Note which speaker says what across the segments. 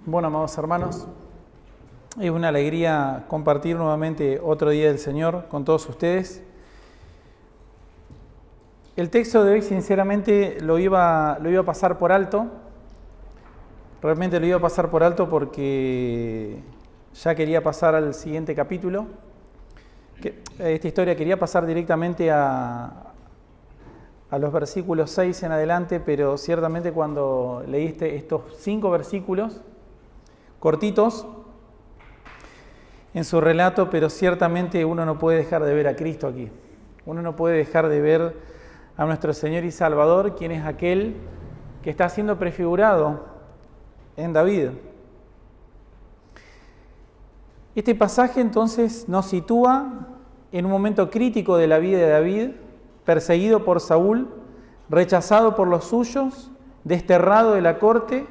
Speaker 1: Bueno, amados hermanos, es una alegría compartir nuevamente otro día del Señor con todos ustedes. El texto de hoy, sinceramente, lo iba a pasar por alto. Realmente lo iba a pasar por alto porque ya quería pasar al siguiente capítulo. Esta historia quería pasar directamente a los versículos 6 en adelante, pero ciertamente cuando leíste estos 5 versículos cortitos en su relato, pero ciertamente uno no puede dejar de ver a Cristo aquí. Uno no puede dejar de ver a nuestro Señor y Salvador, quien es aquel que está siendo prefigurado en David. Este pasaje entonces nos sitúa en un momento crítico de la vida de David, perseguido por Saúl, rechazado por los suyos, desterrado de la corte.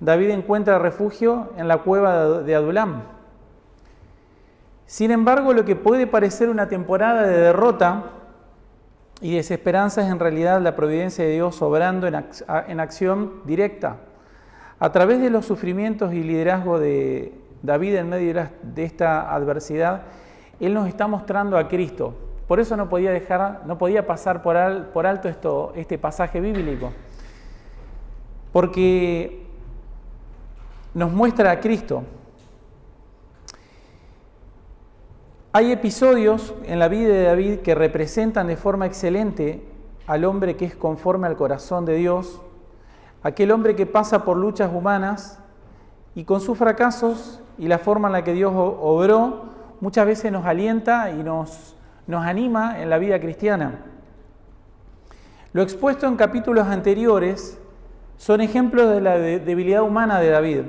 Speaker 1: David encuentra refugio en la cueva de Adulam. Sin embargo, lo que puede parecer una temporada de derrota y desesperanza es en realidad la providencia de Dios obrando en acción directa. A través de los sufrimientos y liderazgo de David en medio de esta adversidad, Él nos está mostrando a Cristo. Por eso no podía pasar por alto este pasaje bíblico, porque nos muestra a Cristo. Hay episodios en la vida de David que representan de forma excelente al hombre que es conforme al corazón de Dios, aquel hombre que pasa por luchas humanas y con sus fracasos y la forma en la que Dios obró, muchas veces nos alienta y nos anima en la vida cristiana. Lo expuesto en capítulos anteriores son ejemplos de la debilidad humana de David.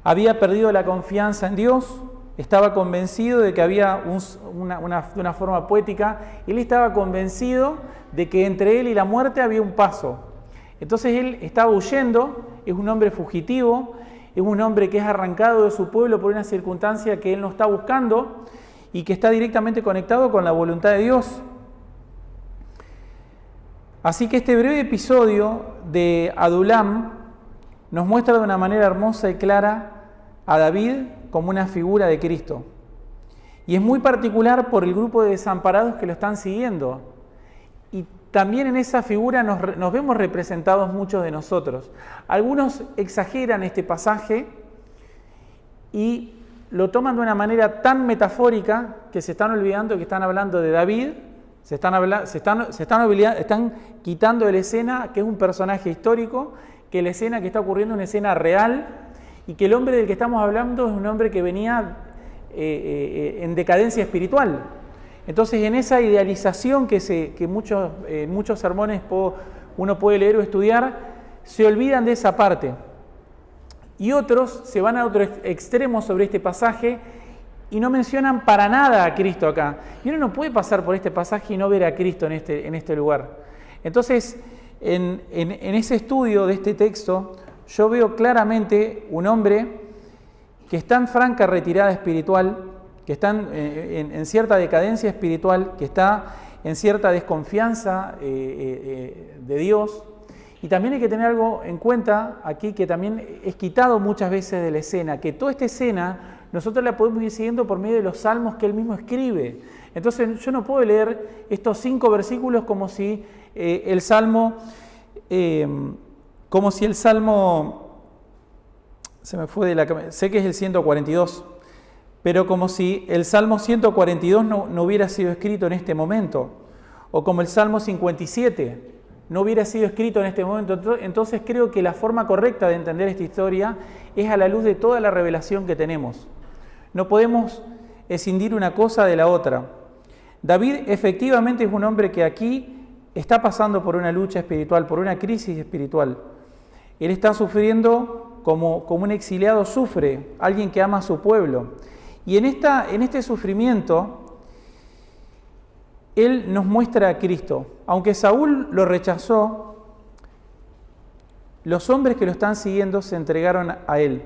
Speaker 1: Había perdido la confianza en Dios, estaba convencido de que había de una forma poética, él estaba convencido de que entre él y la muerte había un paso. Entonces él estaba huyendo, es un hombre fugitivo, es un hombre que es arrancado de su pueblo por una circunstancia que él no está buscando y que está directamente conectado con la voluntad de Dios. Así que este breve episodio de Adulam nos muestra de una manera hermosa y clara a David como una figura de Cristo. Y es muy particular por el grupo de desamparados que lo están siguiendo. Y también en esa figura nos vemos representados muchos de nosotros. Algunos exageran este pasaje y lo toman de una manera tan metafórica que se están olvidando que están hablando de David, están quitando de la escena que es un personaje histórico, que la escena que está ocurriendo es una escena real y que el hombre del que estamos hablando es un hombre que venía en decadencia espiritual. Entonces, en esa idealización que muchos sermones uno puede leer o estudiar, se olvidan de esa parte. Y otros se van a otro extremo sobre este pasaje y no mencionan para nada a Cristo acá. Y uno no puede pasar por este pasaje y no ver a Cristo en este lugar. Entonces, en ese estudio de este texto, yo veo claramente un hombre que está en franca retirada espiritual, que está en cierta decadencia espiritual, que está en cierta desconfianza de Dios. Y también hay que tener algo en cuenta aquí que también es quitado muchas veces de la escena, que toda esta escena nosotros la podemos ir siguiendo por medio de los salmos que él mismo escribe. Entonces yo no puedo leer estos 5 versículos como si el salmo, se me fue de la cabeza, sé que es el 142, pero como si el Salmo 142 no hubiera sido escrito en este momento, o como el Salmo 57 no hubiera sido escrito en este momento. Entonces creo que la forma correcta de entender esta historia es a la luz de toda la revelación que tenemos. No podemos escindir una cosa de la otra. David efectivamente es un hombre que aquí está pasando por una lucha espiritual, por una crisis espiritual. Él está sufriendo como un exiliado sufre, alguien que ama a su pueblo. Y en este sufrimiento, Él nos muestra a Cristo. Aunque Saúl lo rechazó, los hombres que lo están siguiendo se entregaron a Él.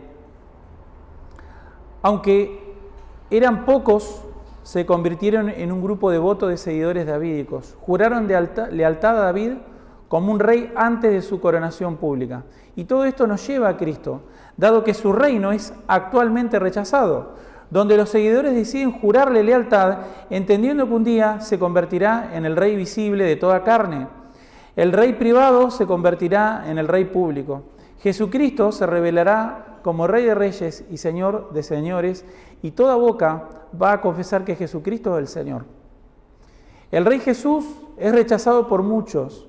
Speaker 1: Aunque eran pocos, se convirtieron en un grupo devoto de seguidores davídicos. Juraron lealtad a David como un rey antes de su coronación pública. Y todo esto nos lleva a Cristo, dado que su reino es actualmente rechazado, donde los seguidores deciden jurarle lealtad, entendiendo que un día se convertirá en el rey visible de toda carne. El rey privado se convertirá en el rey público. Jesucristo se revelará como Rey de Reyes y Señor de Señores, y toda boca va a confesar que Jesucristo es el Señor. El Rey Jesús es rechazado por muchos,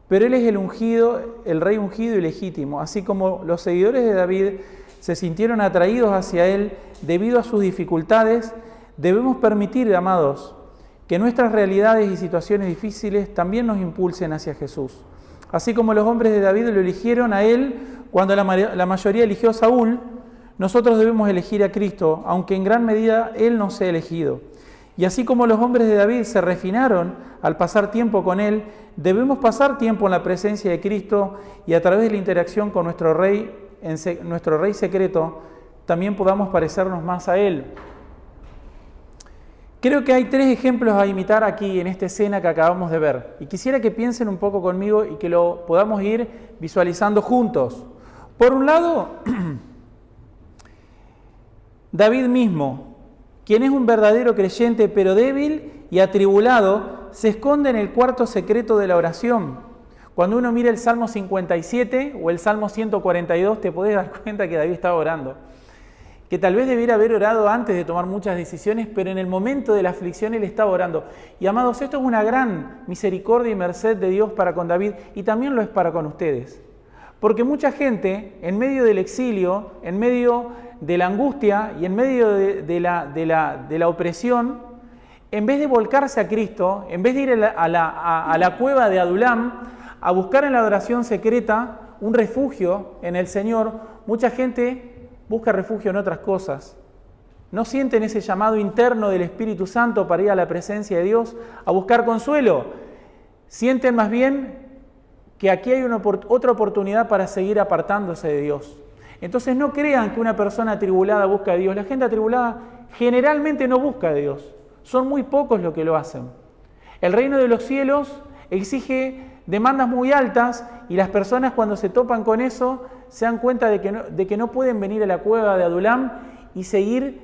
Speaker 1: pero Él es el ungido, el Rey ungido y legítimo, así como los seguidores de David se sintieron atraídos hacia Él debido a sus dificultades. Debemos permitir, amados, que nuestras realidades y situaciones difíciles también nos impulsen hacia Jesús. Así como los hombres de David lo eligieron a Él cuando la mayoría eligió a Saúl, nosotros debemos elegir a Cristo, aunque en gran medida Él nos ha elegido. Y así como los hombres de David se refinaron al pasar tiempo con Él, debemos pasar tiempo en la presencia de Cristo y a través de la interacción con nuestro Rey secreto, también podamos parecernos más a Él. Creo que hay 3 ejemplos a imitar aquí en esta escena que acabamos de ver. Y quisiera que piensen un poco conmigo y que lo podamos ir visualizando juntos. Por un lado, David mismo, quien es un verdadero creyente pero débil y atribulado, se esconde en el cuarto secreto de la oración. Cuando uno mira el Salmo 57 o el Salmo 142, te podés dar cuenta que David estaba orando. Que tal vez debiera haber orado antes de tomar muchas decisiones, pero en el momento de la aflicción él estaba orando. Y amados, esto es una gran misericordia y merced de Dios para con David, y también lo es para con ustedes. Porque mucha gente, en medio del exilio, en medio de la angustia y en medio de la opresión, en vez de volcarse a Cristo, en vez de ir a la cueva de Adulam, a buscar en la adoración secreta un refugio en el Señor, mucha gente busca refugio en otras cosas. No sienten ese llamado interno del Espíritu Santo para ir a la presencia de Dios a buscar consuelo. Sienten más bien que aquí hay otra oportunidad para seguir apartándose de Dios. Entonces no crean que una persona atribulada busca a Dios. La gente atribulada generalmente no busca a Dios. Son muy pocos los que lo hacen. El reino de los cielos exige demandas muy altas y las personas cuando se topan con eso se dan cuenta de que no pueden venir a la cueva de Adulam y seguir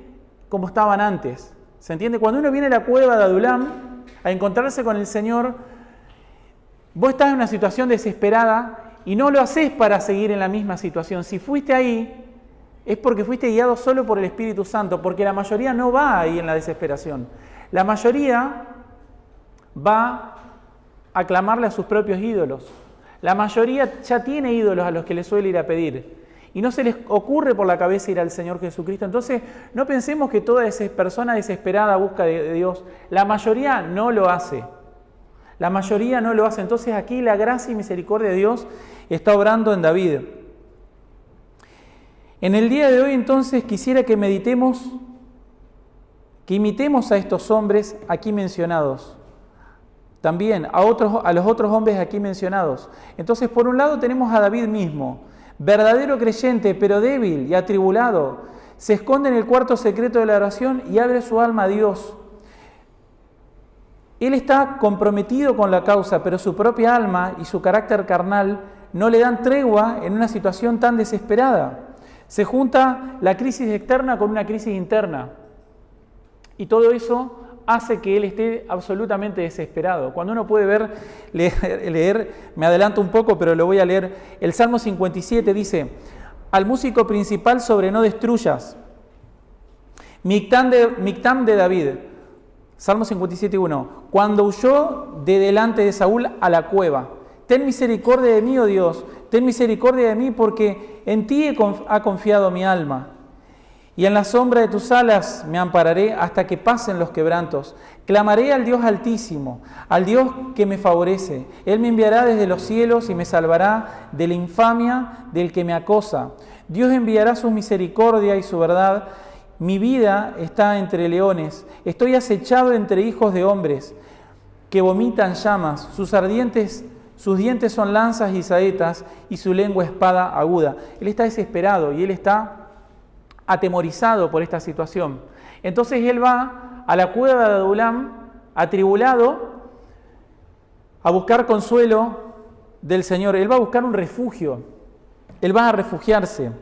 Speaker 1: como estaban antes. ¿Se entiende? Cuando uno viene a la cueva de Adulam a encontrarse con el Señor, vos estás en una situación desesperada y no lo haces para seguir en la misma situación. Si fuiste ahí, es porque fuiste guiado solo por el Espíritu Santo, porque la mayoría no va ahí en la desesperación. La mayoría va a clamarle a sus propios ídolos. La mayoría ya tiene ídolos a los que les suele ir a pedir. Y no se les ocurre por la cabeza ir al Señor Jesucristo. Entonces, no pensemos que toda esa persona desesperada busca de Dios. La mayoría no lo hace. La mayoría no lo hace. Entonces, aquí la gracia y misericordia de Dios está obrando en David. En el día de hoy, entonces, quisiera que meditemos, que imitemos a estos hombres aquí mencionados. También a los otros hombres aquí mencionados. Entonces, por un lado tenemos a David mismo, verdadero creyente, pero débil y atribulado. Se esconde en el cuarto secreto de la oración y abre su alma a Dios. Él está comprometido con la causa, pero su propia alma y su carácter carnal no le dan tregua en una situación tan desesperada. Se junta la crisis externa con una crisis interna. Y todo eso hace que él esté absolutamente desesperado. Cuando uno puede leer, me adelanto un poco, pero lo voy a leer. El Salmo 57 dice: al músico principal sobre no destruyas. Mictam de David. Salmo 57:1. Cuando huyó de delante de Saúl a la cueva. Ten misericordia de mí, oh Dios, ten misericordia de mí, porque en ti ha confiado mi alma. Y en la sombra de tus alas me ampararé hasta que pasen los quebrantos. Clamaré al Dios Altísimo, al Dios que me favorece. Él me enviará desde los cielos y me salvará de la infamia del que me acosa. Dios enviará su misericordia y su verdad. Mi vida está entre leones. Estoy acechado entre hijos de hombres que vomitan llamas. Sus dientes son lanzas y saetas y su lengua espada aguda. Él está desesperado y él está atemorizado por esta situación. Entonces él va a la cueva de Adulam, atribulado, a buscar consuelo del Señor. Él va a buscar un refugio. Él va a refugiarse.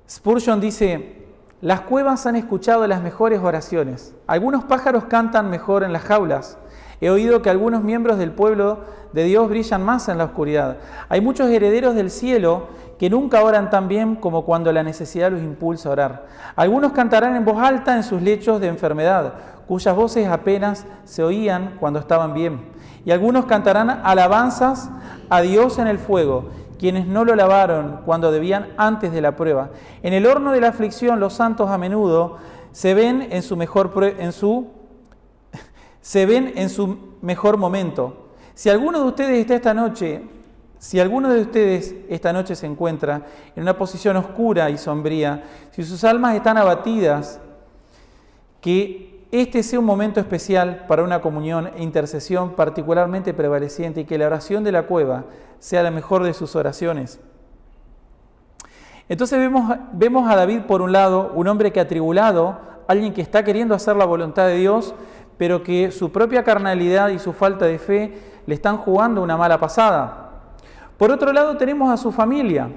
Speaker 1: Spurgeon dice: las cuevas han escuchado las mejores oraciones. Algunos pájaros cantan mejor en las jaulas. He oído que algunos miembros del pueblo de Dios brillan más en la oscuridad. Hay muchos herederos del cielo que nunca oran tan bien como cuando la necesidad los impulsa a orar. Algunos cantarán en voz alta en sus lechos de enfermedad, cuyas voces apenas se oían cuando estaban bien. Y algunos cantarán alabanzas a Dios en el fuego, quienes no lo lavaron cuando debían antes de la prueba. En el horno de la aflicción, los santos a menudo se ven en su mejor momento. Si alguno de ustedes esta noche se encuentra en una posición oscura y sombría, si sus almas están abatidas, que este sea un momento especial para una comunión e intercesión particularmente prevaleciente, y que la oración de la cueva sea la mejor de sus oraciones. Entonces vemos a David, por un lado, un hombre que atribulado, alguien que está queriendo hacer la voluntad de Dios, pero que su propia carnalidad y su falta de fe le están jugando una mala pasada. Por otro lado, tenemos a su familia,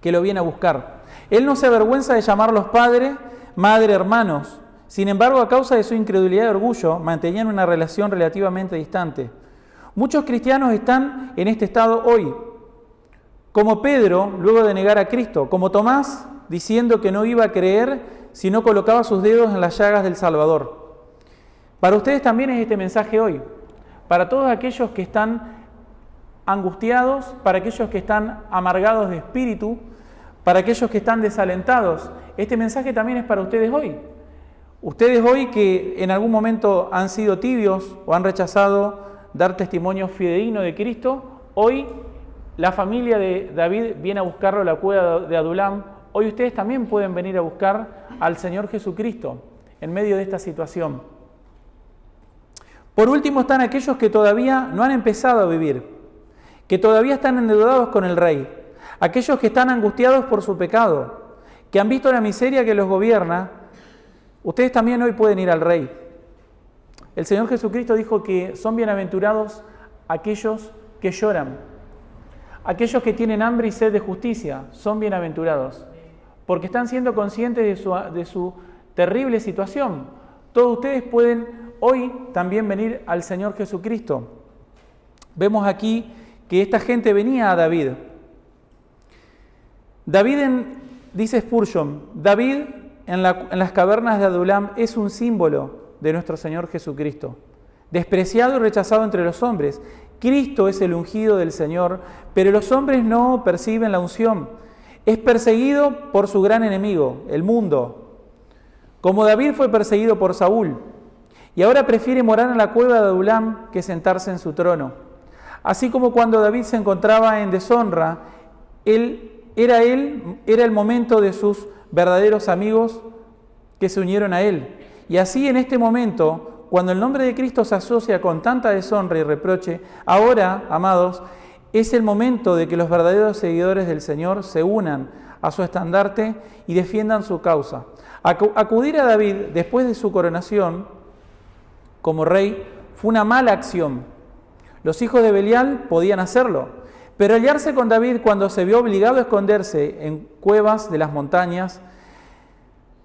Speaker 1: que lo viene a buscar. Él no se avergüenza de llamarlos padre, madre, hermanos. Sin embargo, a causa de su incredulidad y orgullo, mantenían una relación relativamente distante. Muchos cristianos están en este estado hoy, como Pedro, luego de negar a Cristo, como Tomás, diciendo que no iba a creer si no colocaba sus dedos en las llagas del Salvador. Para ustedes también es este mensaje hoy, para todos aquellos que están angustiados, para aquellos que están amargados de espíritu, para aquellos que están desalentados. Este mensaje también es para ustedes hoy. Ustedes hoy que en algún momento han sido tibios o han rechazado dar testimonio fidedigno de Cristo, hoy la familia de David viene a buscarlo a la cueva de Adulam. Hoy ustedes también pueden venir a buscar al Señor Jesucristo en medio de esta situación. Por último están aquellos que todavía no han empezado a vivir, que todavía están endeudados con el Rey, aquellos que están angustiados por su pecado, que han visto la miseria que los gobierna. Ustedes también hoy pueden ir al Rey. El Señor Jesucristo dijo que son bienaventurados aquellos que lloran, aquellos que tienen hambre y sed de justicia, son bienaventurados, porque están siendo conscientes de su terrible situación. Todos ustedes pueden hoy también venir al Señor Jesucristo. Vemos aquí que esta gente venía a David. Dice Spurgeon, David en las cavernas de Adulam es un símbolo de nuestro Señor Jesucristo, despreciado y rechazado entre los hombres. Cristo es el ungido del Señor, pero los hombres no perciben la unción. Es perseguido por su gran enemigo, el mundo, como David fue perseguido por Saúl, y ahora prefiere morar en la cueva de Adulam que sentarse en su trono. Así como cuando David se encontraba en deshonra, era el momento de sus verdaderos amigos que se unieron a él. Y así en este momento, cuando el nombre de Cristo se asocia con tanta deshonra y reproche, ahora, amados, es el momento de que los verdaderos seguidores del Señor se unan a su estandarte y defiendan su causa. Acudir a David después de su coronación como rey fue una mala acción. Los hijos de Belial podían hacerlo, pero aliarse con David cuando se vio obligado a esconderse en cuevas de las montañas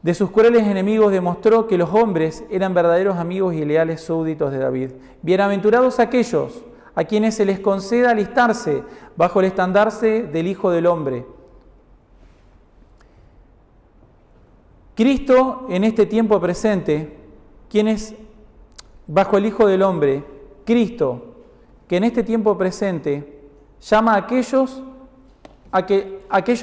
Speaker 1: de sus crueles enemigos demostró que los hombres eran verdaderos amigos y leales súbditos de David. Bienaventurados aquellos a quienes se les conceda alistarse bajo el estandarte del Hijo del Hombre. Cristo en este tiempo presente, quienes bajo el Hijo del Hombre, Cristo, que en este tiempo presente llama a aquellos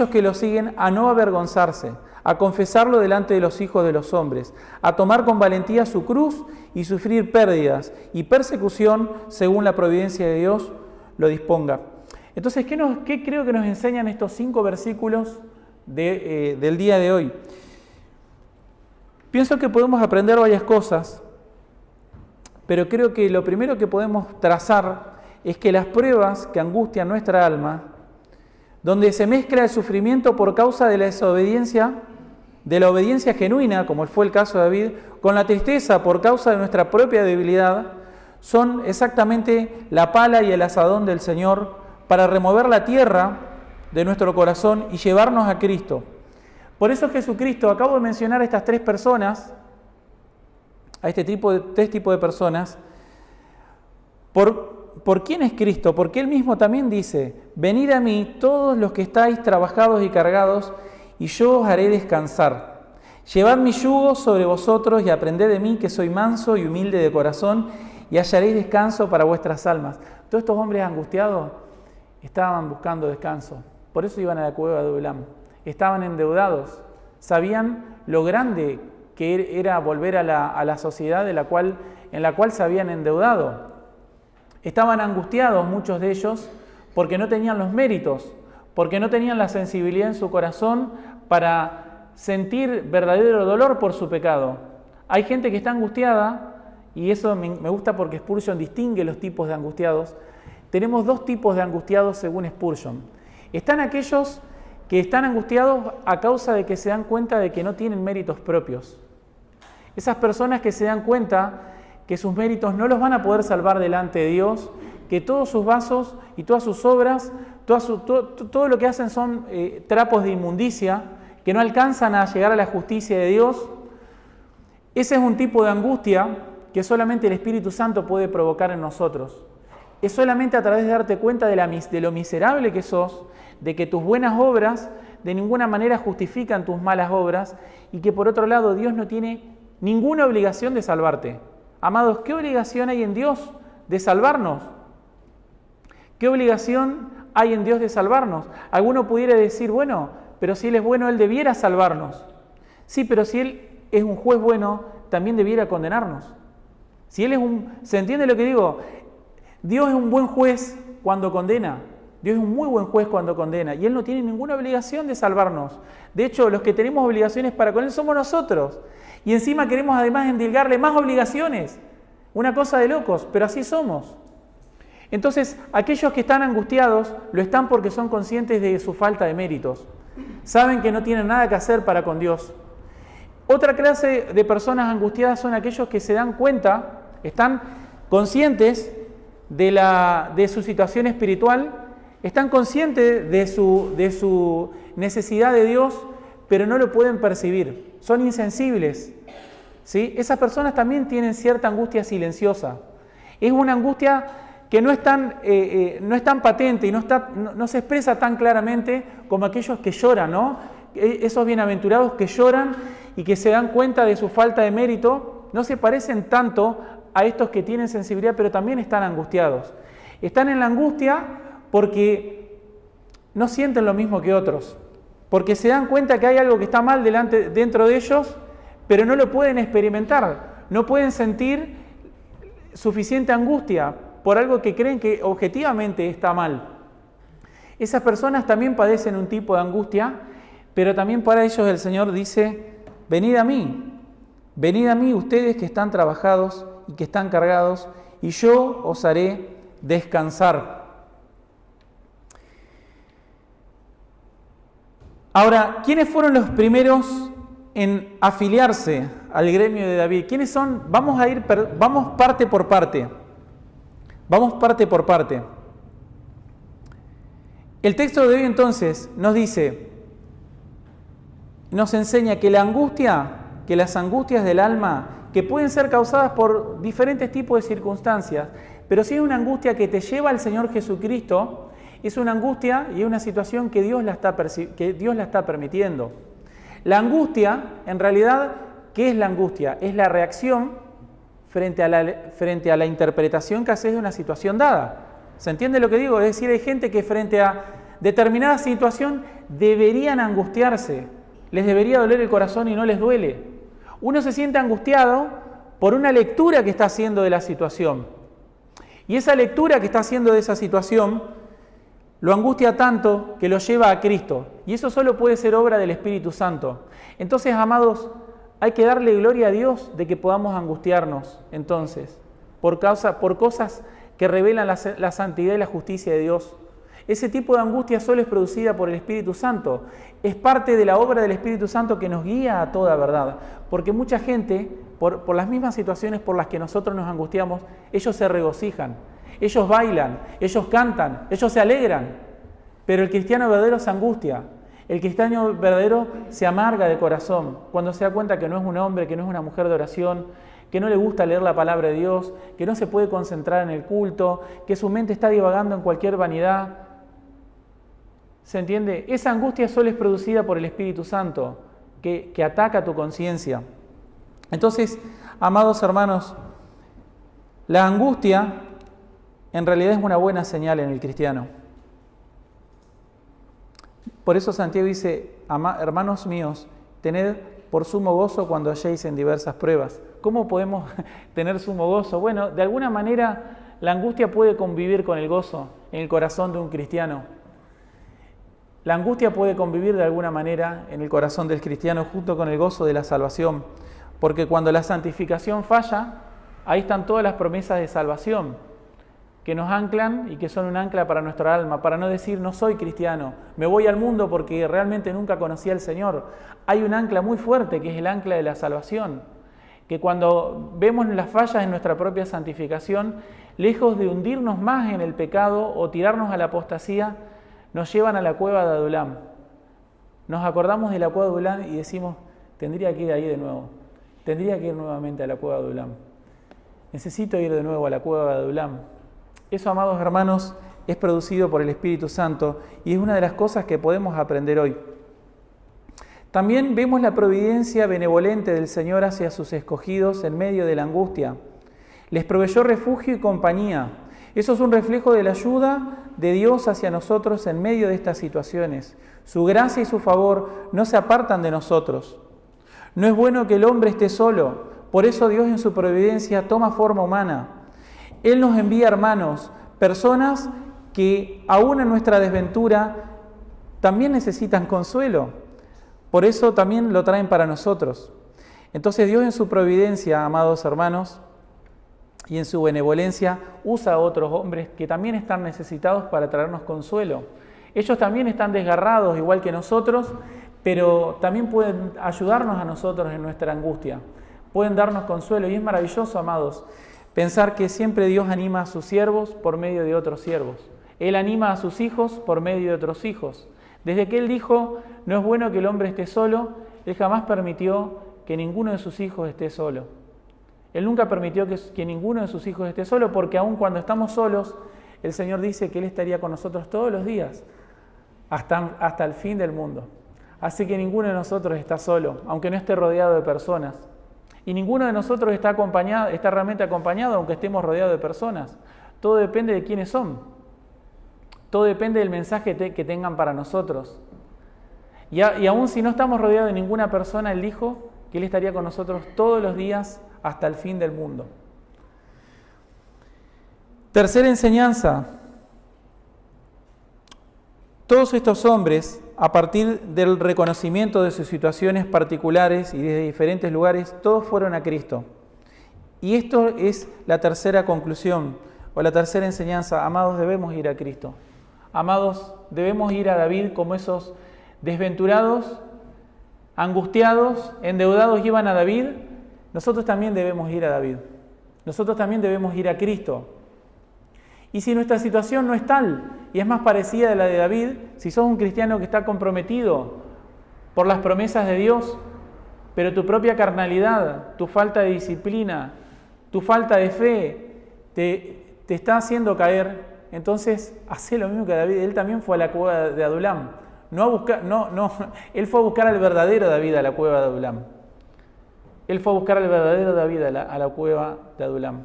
Speaker 1: que lo siguen a no avergonzarse, a confesarlo delante de los hijos de los hombres, a tomar con valentía su cruz y sufrir pérdidas y persecución según la providencia de Dios lo disponga. Entonces, ¿qué creo que nos enseñan estos 5 versículos del día de hoy? Pienso que podemos aprender varias cosas, pero creo que lo primero que podemos trazar es que las pruebas que angustian nuestra alma, donde se mezcla el sufrimiento por causa de la desobediencia, de la obediencia genuina, como fue el caso de David, con la tristeza por causa de nuestra propia debilidad, son exactamente la pala y el azadón del Señor para remover la tierra de nuestro corazón y llevarnos a Cristo. Por eso Jesucristo, acabo de mencionar a estas tres personas, a este tres tipos de personas, ¿por quién es Cristo? Porque Él mismo también dice, venid a mí todos los que estáis trabajados y cargados, y yo os haré descansar. Llevad mi yugo sobre vosotros y aprended de mí, que soy manso y humilde de corazón, y hallaréis descanso para vuestras almas. Todos estos hombres angustiados estaban buscando descanso. Por eso iban a la cueva de Adulam. Estaban endeudados. Sabían lo grande que era volver a la sociedad en la cual se habían endeudado. Estaban angustiados muchos de ellos porque no tenían los méritos, porque no tenían la sensibilidad en su corazón para sentir verdadero dolor por su pecado. Hay gente que está angustiada, y eso me gusta porque Spurgeon distingue los tipos de angustiados. Tenemos dos tipos de angustiados según Spurgeon. Están aquellos que están angustiados a causa de que se dan cuenta de que no tienen méritos propios. Esas personas que se dan cuenta que sus méritos no los van a poder salvar delante de Dios, que todos sus vasos y todas sus obras, todo lo que hacen son trapos de inmundicia, que no alcanzan a llegar a la justicia de Dios. Ese es un tipo de angustia que solamente el Espíritu Santo puede provocar en nosotros. Es solamente a través de darte cuenta de lo miserable que sos, de que tus buenas obras de ninguna manera justifican tus malas obras, y que por otro lado Dios no tiene ninguna obligación de salvarte. Amados, ¿qué obligación hay en Dios de salvarnos? ¿Qué obligación hay en Dios de salvarnos? Alguno pudiera decir, bueno, pero si Él es bueno, Él debiera salvarnos. Sí, pero si Él es un juez bueno, también debiera condenarnos. Si Él es ¿se entiende lo que digo? Dios es un buen juez cuando condena. Dios es un muy buen juez cuando condena. Y Él no tiene ninguna obligación de salvarnos. De hecho, los que tenemos obligaciones para con Él somos nosotros. Y encima queremos además endilgarle más obligaciones. Una cosa de locos, pero así somos. Entonces, aquellos que están angustiados lo están porque son conscientes de su falta de méritos. Saben que no tienen nada que hacer para con Dios. Otra clase de personas angustiadas son aquellos que se dan cuenta, están conscientes de su situación espiritual, están conscientes de su necesidad de Dios, pero no lo pueden percibir, son insensibles. ¿Sí? Esas personas también tienen cierta angustia silenciosa. Es una angustia que no es tan patente y no se expresa tan claramente como aquellos que lloran, ¿no? Esos bienaventurados que lloran y que se dan cuenta de su falta de mérito, no se parecen tanto a estos que tienen sensibilidad, pero también están angustiados. Están en la angustia porque no sienten lo mismo que otros, porque se dan cuenta que hay algo que está mal dentro de ellos, pero no lo pueden experimentar, no pueden sentir suficiente angustia por algo que creen que objetivamente está mal. Esas personas también padecen un tipo de angustia, pero también para ellos el Señor dice, venid a mí ustedes que están trabajados y que están cargados, y yo os haré descansar. Ahora, ¿quiénes fueron los primeros en afiliarse al gremio de David? ¿Quiénes son? Vamos parte por parte. Vamos parte por parte. El texto de hoy entonces nos dice, nos enseña que las angustias del alma, que pueden ser causadas por diferentes tipos de circunstancias, pero si es una angustia que te lleva al Señor Jesucristo, es una angustia y es una situación que Dios la está permitiendo. La angustia, en realidad, ¿qué es la angustia? Es la reacción frente a la interpretación que haces de una situación dada. ¿Se entiende lo que digo? Es decir, hay gente que frente a determinada situación deberían angustiarse, les debería doler el corazón y no les duele. Uno se siente angustiado por una lectura que está haciendo de la situación. Y esa lectura que está haciendo de esa situación lo angustia tanto que lo lleva a Cristo. Y eso solo puede ser obra del Espíritu Santo. Entonces, amados, hay que darle gloria a Dios de que podamos angustiarnos, entonces, por cosas que revelan la santidad y la justicia de Dios. Ese tipo de angustia solo es producida por el Espíritu Santo. Es parte de la obra del Espíritu Santo que nos guía a toda verdad. Porque mucha gente por las mismas situaciones por las que nosotros nos angustiamos, ellos se regocijan, ellos bailan, ellos cantan, ellos se alegran. Pero el cristiano verdadero se angustia, el cristiano verdadero se amarga de corazón cuando se da cuenta que no es un hombre, que no es una mujer de oración, que no le gusta leer la palabra de Dios, que no se puede concentrar en el culto, que su mente está divagando en cualquier vanidad. ¿Se entiende? Esa angustia solo es producida por el Espíritu Santo, que ataca tu conciencia. Entonces, amados hermanos, la angustia en realidad es una buena señal en el cristiano. Por eso Santiago dice, hermanos míos, tened por sumo gozo cuando halléis en diversas pruebas. ¿Cómo podemos tener sumo gozo? Bueno, de alguna manera la angustia puede convivir con el gozo en el corazón de un cristiano. La angustia puede convivir de alguna manera en el corazón del cristiano junto con el gozo de la salvación, porque cuando la santificación falla, ahí están todas las promesas de salvación que nos anclan y que son un ancla para nuestra alma, para no decir no soy cristiano, me voy al mundo porque realmente nunca conocí al Señor. Hay un ancla muy fuerte que es el ancla de la salvación, que cuando vemos las fallas en nuestra propia santificación, lejos de hundirnos más en el pecado o tirarnos a la apostasía, nos llevan a la cueva de Adulam. Nos acordamos de la cueva de Adulam y decimos, tendría que ir ahí de nuevo, tendría que ir nuevamente a la cueva de Adulam. Necesito ir de nuevo a la cueva de Adulam. Eso, amados hermanos, es producido por el Espíritu Santo y es una de las cosas que podemos aprender hoy. También vemos la providencia benevolente del Señor hacia sus escogidos en medio de la angustia. Les proveyó refugio y compañía. Eso es un reflejo de la ayuda de Dios hacia nosotros en medio de estas situaciones. Su gracia y su favor no se apartan de nosotros. No es bueno que el hombre esté solo, por eso Dios en su providencia toma forma humana. Él nos envía hermanos, personas que aún en nuestra desventura también necesitan consuelo. Por eso también lo traen para nosotros. Entonces Dios en su providencia, amados hermanos, y en su benevolencia usa a otros hombres que también están necesitados para traernos consuelo. Ellos también están desgarrados igual que nosotros, pero también pueden ayudarnos a nosotros en nuestra angustia. Pueden darnos consuelo y es maravilloso, amados, pensar que siempre Dios anima a sus siervos por medio de otros siervos. Él anima a sus hijos por medio de otros hijos. Desde que Él dijo, no es bueno que el hombre esté solo, Él jamás permitió que ninguno de sus hijos esté solo. Él nunca permitió que ninguno de sus hijos esté solo, porque aun cuando estamos solos, el Señor dice que Él estaría con nosotros todos los días, hasta el fin del mundo. Así que ninguno de nosotros está solo, aunque no esté rodeado de personas. Y ninguno de nosotros está realmente acompañado, aunque estemos rodeados de personas. Todo depende de quiénes son. Todo depende del mensaje que tengan para nosotros. Y aún si no estamos rodeados de ninguna persona, Él dijo que Él estaría con nosotros todos los días hasta el fin del mundo. Tercera enseñanza. Todos estos hombres, a partir del reconocimiento de sus situaciones particulares y desde diferentes lugares, todos fueron a Cristo. Y esto es la tercera conclusión o la tercera enseñanza. Amados, debemos ir a Cristo. Amados, debemos ir a David como esos desventurados, angustiados, endeudados iban a David. Nosotros también debemos ir a David. Nosotros también debemos ir a Cristo. Y si nuestra situación no es tal y es más parecida a la de David, si sos un cristiano que está comprometido por las promesas de Dios, pero tu propia carnalidad, tu falta de disciplina, tu falta de fe te está haciendo caer, entonces hacé lo mismo que David. Él también fue a la cueva de Adulam. Él fue a buscar al verdadero David a la cueva de Adulam. Él fue a buscar al verdadero David a la cueva de Adulam.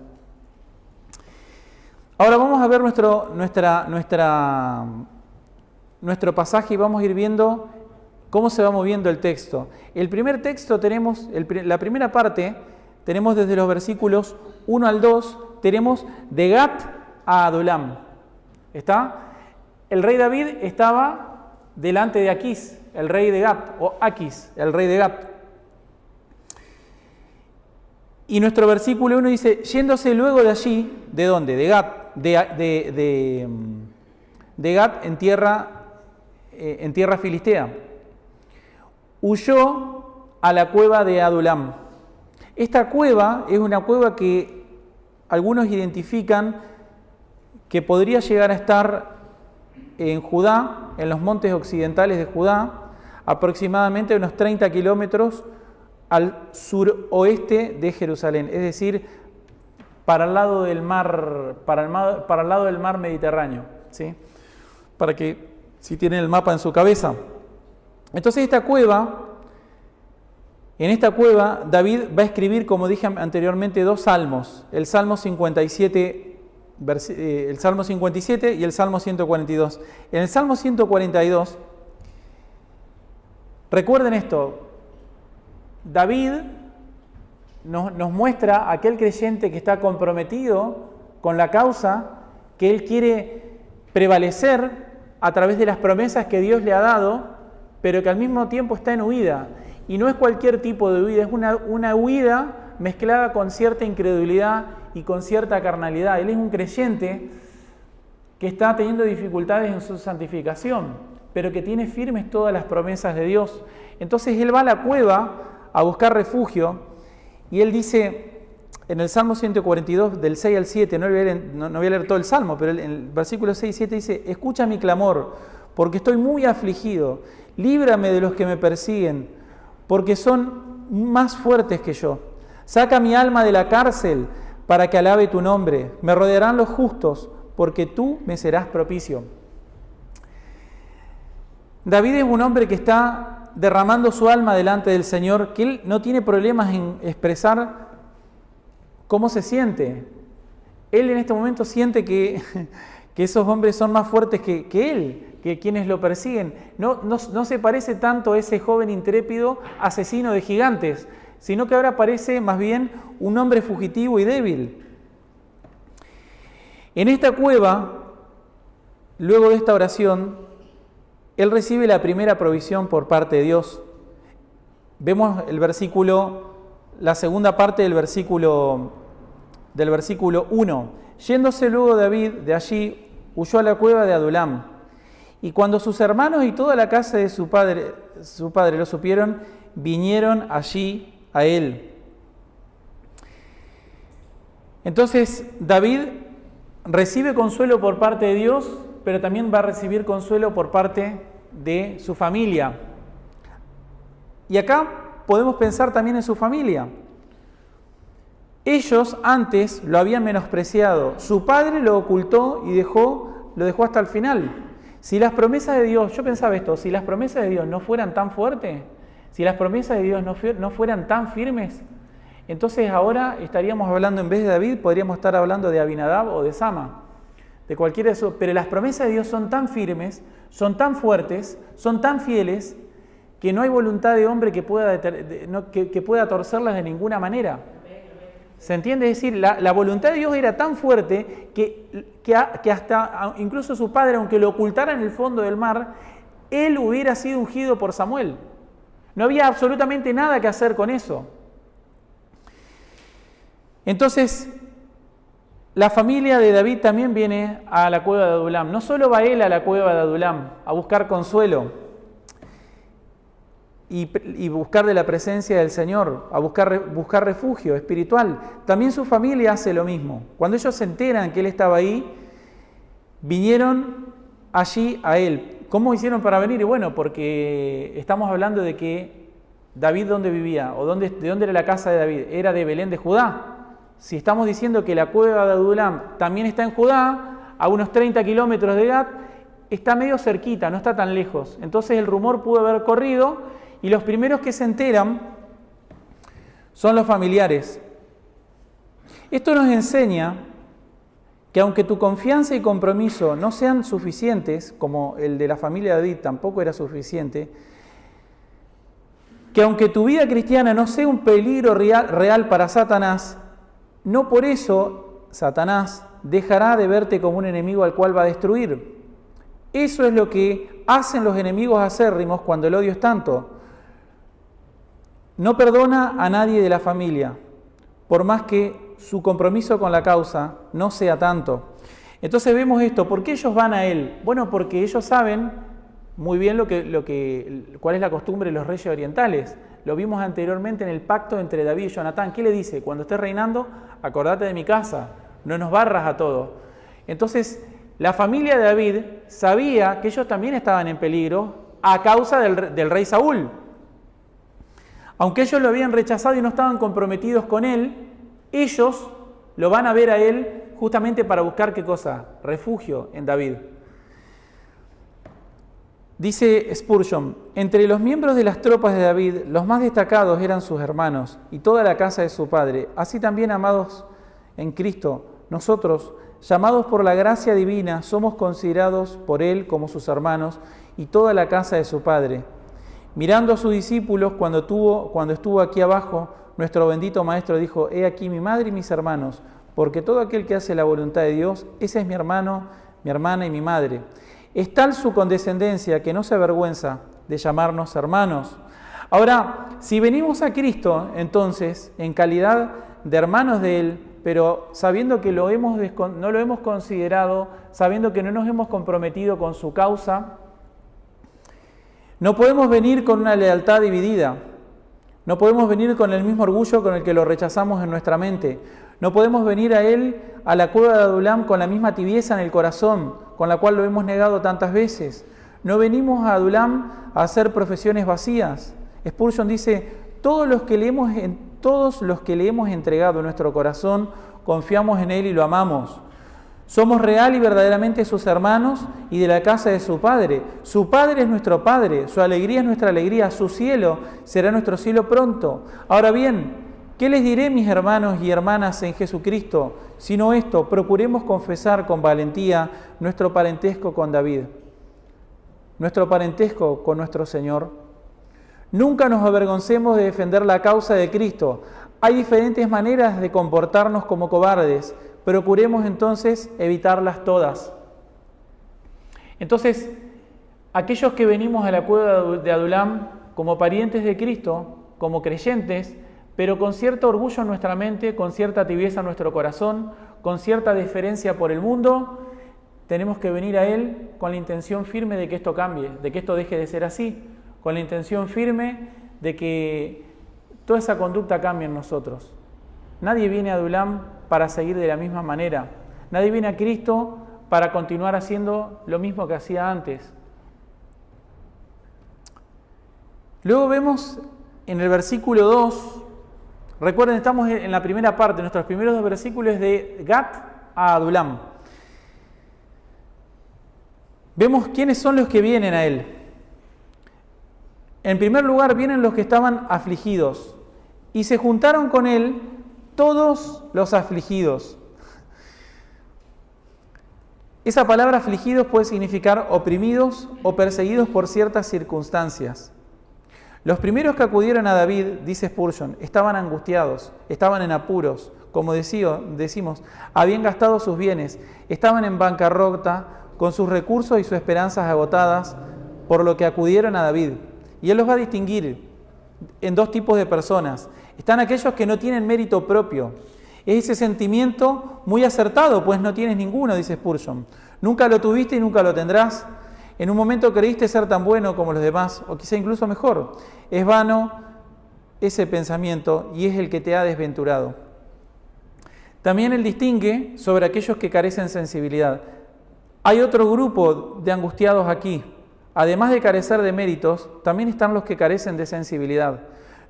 Speaker 1: Ahora vamos a ver nuestro pasaje y vamos a ir viendo cómo se va moviendo el texto. El primer texto tenemos, la primera parte, tenemos desde los versículos 1 al 2, tenemos de Gat a Adulam. ¿Está? El rey David estaba delante de Aquís, el rey de Gat, o Aquís, el rey de Gat. Y nuestro versículo 1 dice, yéndose luego de allí, ¿de dónde? De Gat, de Gat en tierra filistea. Huyó a la cueva de Adulam. Esta cueva es una cueva que algunos identifican que podría llegar a estar en Judá, en los montes occidentales de Judá, aproximadamente unos 30 kilómetros al suroeste de Jerusalén, es decir, para el lado del mar, para el lado del mar Mediterráneo, ¿sí? Para que, si tienen el mapa en su cabeza. Entonces en esta cueva David va a escribir, como dije anteriormente, 2 salmos, el Salmo 57, el Salmo 57 y el Salmo 142. En el Salmo 142, recuerden esto, David nos muestra a aquel creyente que está comprometido con la causa, que él quiere prevalecer a través de las promesas que Dios le ha dado, pero que al mismo tiempo está en huida. Y no es cualquier tipo de huida, es una huida mezclada con cierta incredulidad y con cierta carnalidad. Él es un creyente que está teniendo dificultades en su santificación, pero que tiene firmes todas las promesas de Dios. Entonces él va a la cueva a buscar refugio, y él dice en el Salmo 142, del 6 al 7, no voy a leer todo el Salmo, pero en el versículo 6 y 7 dice: escucha mi clamor, porque estoy muy afligido, líbrame de los que me persiguen, porque son más fuertes que yo. Saca mi alma de la cárcel para que alabe tu nombre. Me rodearán los justos, porque tú me serás propicio. David es un hombre que está derramando su alma delante del Señor, que él no tiene problemas en expresar cómo se siente. Él en este momento siente que esos hombres son más fuertes que él, que quienes lo persiguen. No se parece tanto a ese joven intrépido asesino de gigantes, sino que ahora parece más bien un hombre fugitivo y débil. En esta cueva, luego de esta oración, él recibe la primera provisión por parte de Dios. Vemos la segunda parte del versículo 1. Yéndose luego David de allí, huyó a la cueva de Adulam. Y cuando sus hermanos y toda la casa de su padre lo supieron, vinieron allí a él. Entonces David recibe consuelo por parte de Dios, pero también va a recibir consuelo por parte de su familia. Y acá podemos pensar también en su familia. Ellos antes lo habían menospreciado, su padre lo ocultó y lo dejó hasta el final. Si las promesas de Dios, yo pensaba esto, si las promesas de Dios no fueran tan fuertes, si las promesas de Dios no fueran tan firmes, entonces ahora estaríamos hablando, en vez de David, podríamos estar hablando de Abinadab o de Sama, de cualquiera de esos. Pero las promesas de Dios son tan firmes, son tan fuertes, son tan fieles, que no hay voluntad de hombre que pueda torcerlas de ninguna manera. ¿Se entiende? Es decir, la voluntad de Dios era tan fuerte que hasta incluso su padre, aunque lo ocultara en el fondo del mar, él hubiera sido ungido por Samuel. No había absolutamente nada que hacer con eso. Entonces, la familia de David también viene a la cueva de Adulam. No solo va él a la cueva de Adulam a buscar consuelo y buscar de la presencia del Señor, a buscar refugio espiritual. También su familia hace lo mismo. Cuando ellos se enteran que él estaba ahí, vinieron allí a él. ¿Cómo hicieron para venir? Y bueno, porque estamos hablando de que David, ¿dónde vivía? ¿O de dónde era la casa de David? Era de Belén de Judá. Si estamos diciendo que la cueva de Adulam también está en Judá, a unos 30 kilómetros de Gat, está medio cerquita, no está tan lejos. Entonces el rumor pudo haber corrido y los primeros que se enteran son los familiares. Esto nos enseña que aunque tu confianza y compromiso no sean suficientes, como el de la familia de David tampoco era suficiente, que aunque tu vida cristiana no sea un peligro real para Satanás, no por eso Satanás dejará de verte como un enemigo al cual va a destruir. Eso es lo que hacen los enemigos acérrimos cuando el odio es tanto. No perdona a nadie de la familia, por más que su compromiso con la causa no sea tanto. Entonces vemos esto. ¿Por qué ellos van a él? Bueno, porque ellos saben muy bien cuál es la costumbre de los reyes orientales. Lo vimos anteriormente en el pacto entre David y Jonatán. ¿Qué le dice? Cuando estés reinando, acordate de mi casa, no nos barras a todos. Entonces, la familia de David sabía que ellos también estaban en peligro a causa del rey Saúl. Aunque ellos lo habían rechazado y no estaban comprometidos con él, ellos lo van a ver a él justamente para buscar ¿qué cosa? Refugio en David. Dice Spurgeon, entre los miembros de las tropas de David, los más destacados eran sus hermanos y toda la casa de su padre. Así también, amados en Cristo, nosotros, llamados por la gracia divina, somos considerados por él como sus hermanos y toda la casa de su padre. Mirando a sus discípulos cuando estuvo aquí abajo, nuestro bendito Maestro dijo, he aquí mi madre y mis hermanos, porque todo aquel que hace la voluntad de Dios, ese es mi hermano, mi hermana y mi madre. Es tal su condescendencia que no se avergüenza de llamarnos hermanos. Ahora, si venimos a Cristo, entonces, en calidad de hermanos de Él, pero sabiendo que no lo hemos considerado, sabiendo que no nos hemos comprometido con su causa, no podemos venir con una lealtad dividida. No podemos venir con el mismo orgullo con el que lo rechazamos en nuestra mente. No podemos venir a Él, a la cueva de Adulam, con la misma tibieza en el corazón, con la cual lo hemos negado tantas veces. No venimos a Adulam a hacer profesiones vacías. Spurgeon dice, todos los que le hemos entregado nuestro corazón, confiamos en Él y lo amamos. Somos real y verdaderamente sus hermanos y de la casa de su Padre. Su Padre es nuestro Padre, su alegría es nuestra alegría, su cielo será nuestro cielo pronto. Ahora bien, ¿qué les diré, mis hermanos y hermanas en Jesucristo? Sino esto, procuremos confesar con valentía nuestro parentesco con David, nuestro parentesco con nuestro Señor. Nunca nos avergoncemos de defender la causa de Cristo. Hay diferentes maneras de comportarnos como cobardes. Procuremos entonces evitarlas todas. Entonces, aquellos que venimos a la cueva de Adulam como parientes de Cristo, como creyentes, pero con cierto orgullo en nuestra mente, con cierta tibieza en nuestro corazón, con cierta deferencia por el mundo, tenemos que venir a Él con la intención firme de que esto cambie, de que esto deje de ser así, con la intención firme de que toda esa conducta cambie en nosotros. Nadie viene a Adulam para seguir de la misma manera. Nadie viene a Cristo para continuar haciendo lo mismo que hacía antes. Luego vemos en el versículo 2, recuerden, estamos en la primera parte, nuestros primeros dos versículos de Gat a Adulam. Vemos quiénes son los que vienen a Él. En primer lugar, vienen los que estaban afligidos y se juntaron con Él todos los afligidos. Esa palabra afligidos puede significar oprimidos o perseguidos por ciertas circunstancias. Los primeros que acudieron a David, dice Spurgeon, estaban angustiados, estaban en apuros, como decimos, habían gastado sus bienes, estaban en bancarrota, con sus recursos y sus esperanzas agotadas, por lo que acudieron a David. Y Él los va a distinguir en dos tipos de personas. Están aquellos que no tienen mérito propio. Es ese sentimiento muy acertado, pues no tienes ninguno, dice Spurgeon. Nunca lo tuviste y nunca lo tendrás. En un momento creíste ser tan bueno como los demás, o quizá incluso mejor. Es vano ese pensamiento y es el que te ha desventurado. También Él distingue sobre aquellos que carecen de sensibilidad. Hay otro grupo de angustiados aquí. Además de carecer de méritos, también están los que carecen de sensibilidad.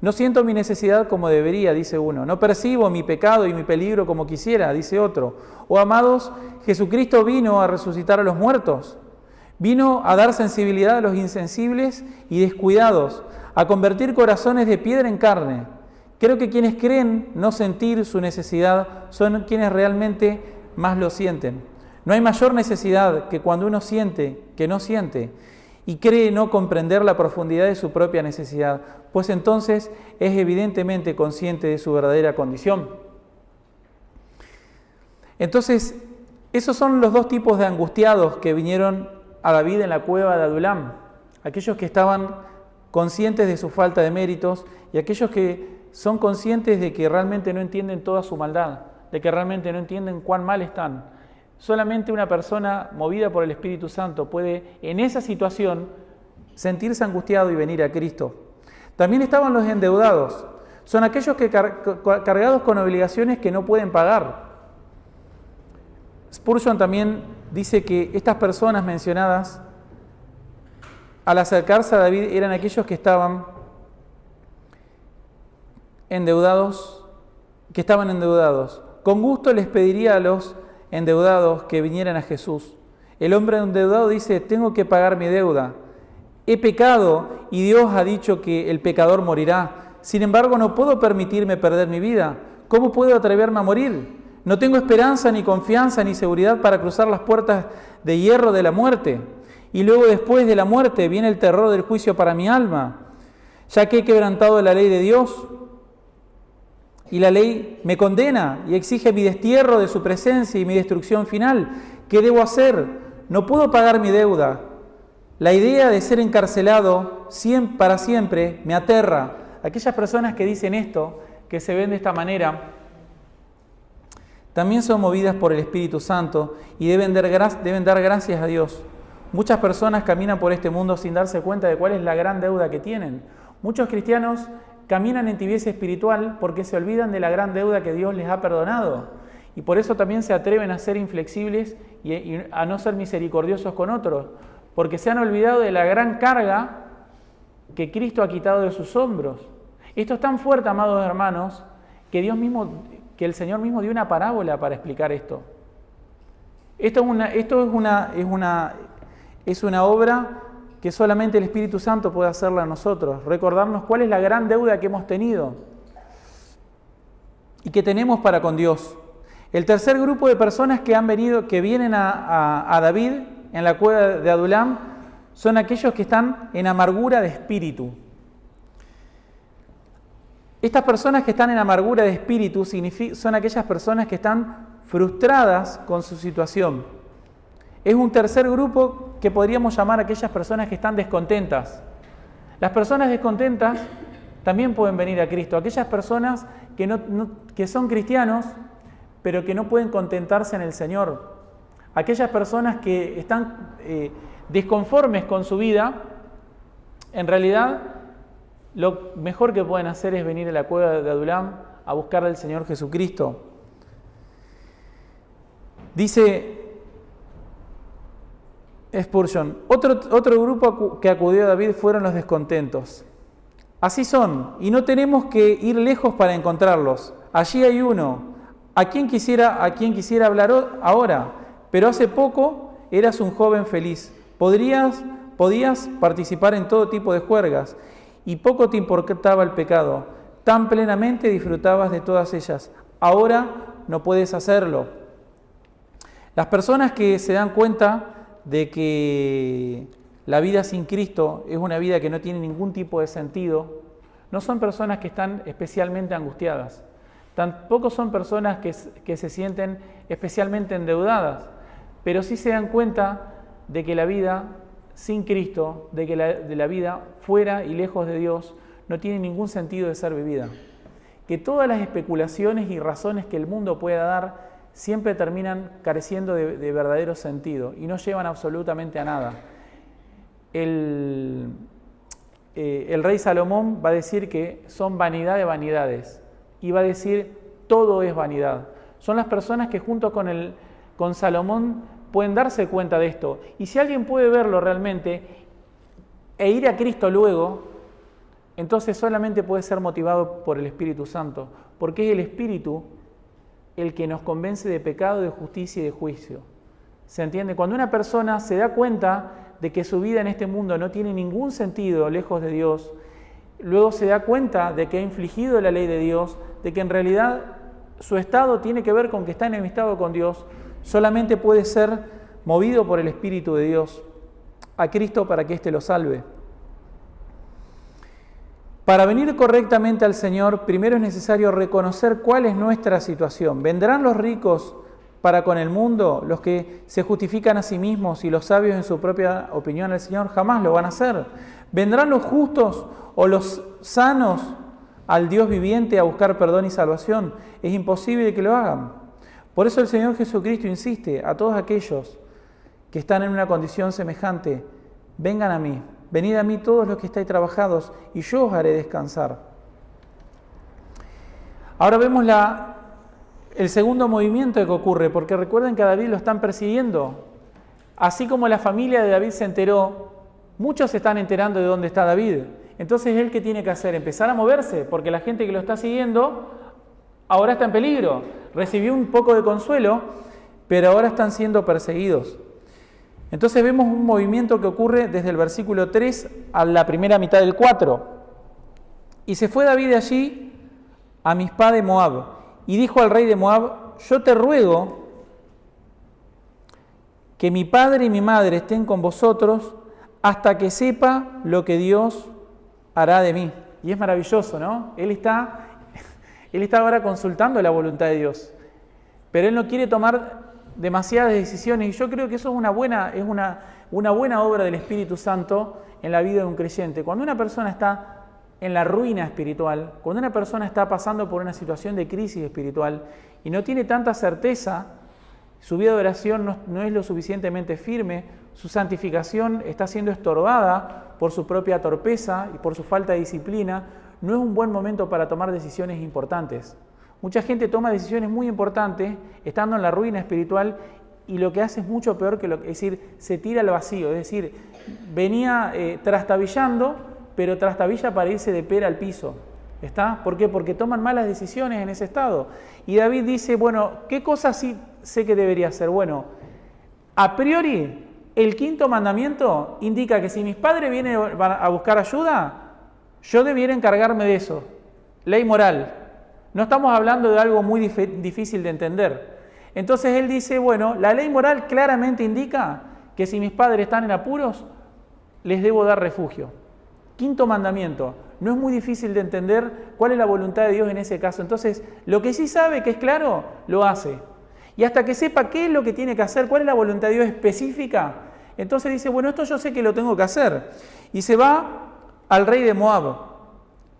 Speaker 1: No siento mi necesidad como debería, dice uno. No percibo mi pecado y mi peligro como quisiera, dice otro. Oh, amados, Jesucristo vino a resucitar a los muertos. Vino a dar sensibilidad a los insensibles y descuidados, a convertir corazones de piedra en carne. Creo que quienes creen no sentir su necesidad son quienes realmente más lo sienten. No hay mayor necesidad que cuando uno siente que no siente y cree no comprender la profundidad de su propia necesidad, pues entonces es evidentemente consciente de su verdadera condición. Entonces, esos son los dos tipos de angustiados que vinieron a David en la cueva de Adulam. Aquellos que estaban conscientes de su falta de méritos y aquellos que son conscientes de que realmente no entienden toda su maldad, de que realmente no entienden cuán mal están. Solamente una persona movida por el Espíritu Santo puede, en esa situación, sentirse angustiado y venir a Cristo. También estaban los endeudados. Son aquellos que cargados con obligaciones que no pueden pagar. Spurgeon también dice que estas personas mencionadas, al acercarse a David, eran aquellos que estaban endeudados. Con gusto les pediría a los endeudados que vinieran a Jesús. El hombre endeudado dice: tengo que pagar mi deuda. He pecado y Dios ha dicho que el pecador morirá. Sin embargo, no puedo permitirme perder mi vida. ¿Cómo puedo atreverme a morir? No tengo esperanza, ni confianza, ni seguridad para cruzar las puertas de hierro de la muerte. Y luego, después de la muerte, viene el terror del juicio para mi alma, ya que he quebrantado la ley de Dios. Y la ley me condena y exige mi destierro de su presencia y mi destrucción final. ¿Qué debo hacer? No puedo pagar mi deuda. La idea de ser encarcelado para siempre me aterra. Aquellas personas que dicen esto, que se ven de esta manera, también son movidas por el Espíritu Santo y deben dar gracias a Dios. Muchas personas caminan por este mundo sin darse cuenta de cuál es la gran deuda que tienen. Muchos cristianos caminan en tibieza espiritual porque se olvidan de la gran deuda que Dios les ha perdonado. Y por eso también se atreven a ser inflexibles y a no ser misericordiosos con otros, porque se han olvidado de la gran carga que Cristo ha quitado de sus hombros. Esto es tan fuerte, amados hermanos, que el Señor mismo dio una parábola para explicar esto. Esto es una obra que solamente el Espíritu Santo puede hacerla a nosotros, recordarnos cuál es la gran deuda que hemos tenido y que tenemos para con Dios. El tercer grupo de personas que vienen a David en la cueva de Adulam son aquellos que están en amargura de espíritu. Estas personas que están en amargura de espíritu son aquellas personas que están frustradas con su situación. Es un tercer grupo que podríamos llamar aquellas personas que están descontentas. Las personas descontentas también pueden venir a Cristo. Aquellas personas que son cristianos, pero que no pueden contentarse en el Señor. Aquellas personas que están desconformes con su vida, en realidad lo mejor que pueden hacer es venir a la cueva de Adulam a buscar al Señor Jesucristo. Dice Spurgeon: otro grupo que acudió a David fueron los descontentos. Así son, y no tenemos que ir lejos para encontrarlos. Allí hay uno, a quien quisiera hablar ahora, pero hace poco eras un joven feliz. Podías participar en todo tipo de juergas, y poco te importaba el pecado. Tan plenamente disfrutabas de todas ellas. Ahora no puedes hacerlo. Las personas que se dan cuenta de que la vida sin Cristo es una vida que no tiene ningún tipo de sentido, no son personas que están especialmente angustiadas. Tampoco son personas que se sienten especialmente endeudadas, pero sí se dan cuenta de que la vida sin Cristo, de que la vida fuera y lejos de Dios, no tiene ningún sentido de ser vivida. Que todas las especulaciones y razones que el mundo pueda dar siempre terminan careciendo de verdadero sentido y no llevan absolutamente a nada. El rey Salomón va a decir que son vanidad de vanidades y va a decir todo es vanidad. Son las personas que junto con Salomón pueden darse cuenta de esto. Y si alguien puede verlo realmente e ir a Cristo luego, entonces solamente puede ser motivado por el Espíritu Santo, porque es el Espíritu el que nos convence de pecado, de justicia y de juicio. ¿Se entiende? Cuando una persona se da cuenta de que su vida en este mundo no tiene ningún sentido lejos de Dios, luego se da cuenta de que ha infligido la ley de Dios, de que en realidad su estado tiene que ver con que está enemistado con Dios, solamente puede ser movido por el Espíritu de Dios a Cristo para que éste lo salve. Para venir correctamente al Señor, primero es necesario reconocer cuál es nuestra situación. ¿Vendrán los ricos para con el mundo, los que se justifican a sí mismos y los sabios en su propia opinión al Señor? Jamás lo van a hacer. ¿Vendrán los justos o los sanos al Dios viviente a buscar perdón y salvación? Es imposible que lo hagan. Por eso el Señor Jesucristo insiste a todos aquellos que están en una condición semejante: vengan a mí, venid a mí todos los que estáis trabajados, y yo os haré descansar. Ahora vemos el segundo movimiento que ocurre, porque recuerden que a David lo están persiguiendo. Así como la familia de David se enteró, muchos se están enterando de dónde está David. Entonces, ¿él qué tiene que hacer? Empezar a moverse, porque la gente que lo está siguiendo ahora está en peligro. Recibió un poco de consuelo, pero ahora están siendo perseguidos. Entonces vemos un movimiento que ocurre desde el versículo 3 a la primera mitad del 4. Y se fue David de allí a Mizpá de Moab, y dijo al rey de Moab: yo te ruego que mi padre y mi madre estén con vosotros hasta que sepa lo que Dios hará de mí. Y es maravilloso, ¿no? Él está ahora consultando la voluntad de Dios, pero él no quiere tomar demasiadas decisiones, y yo creo que eso es una buena obra del Espíritu Santo en la vida de un creyente. Cuando una persona está en la ruina espiritual, cuando una persona está pasando por una situación de crisis espiritual y no tiene tanta certeza, su vida de oración no es lo suficientemente firme, su santificación está siendo estorbada por su propia torpeza y por su falta de disciplina, no es un buen momento para tomar decisiones importantes. Mucha gente toma decisiones muy importantes estando en la ruina espiritual, y lo que hace es mucho peor es decir, se tira al vacío, es decir, venía trastabillando, pero trastabilla para irse de pera al piso. ¿Está? ¿Por qué? Porque toman malas decisiones en ese estado. Y David dice, bueno, ¿qué cosas sí sé que debería hacer? Bueno, a priori, el quinto mandamiento indica que si mis padres vienen a buscar ayuda, yo debiera encargarme de eso. Ley moral. No estamos hablando de algo muy difícil de entender. Entonces él dice, bueno, la ley moral claramente indica que si mis padres están en apuros, les debo dar refugio. Quinto mandamiento. No es muy difícil de entender cuál es la voluntad de Dios en ese caso. Entonces, lo que sí sabe que es claro, lo hace. Y hasta que sepa qué es lo que tiene que hacer, cuál es la voluntad de Dios específica, entonces dice, bueno, esto yo sé que lo tengo que hacer. Y se va al rey de Moab.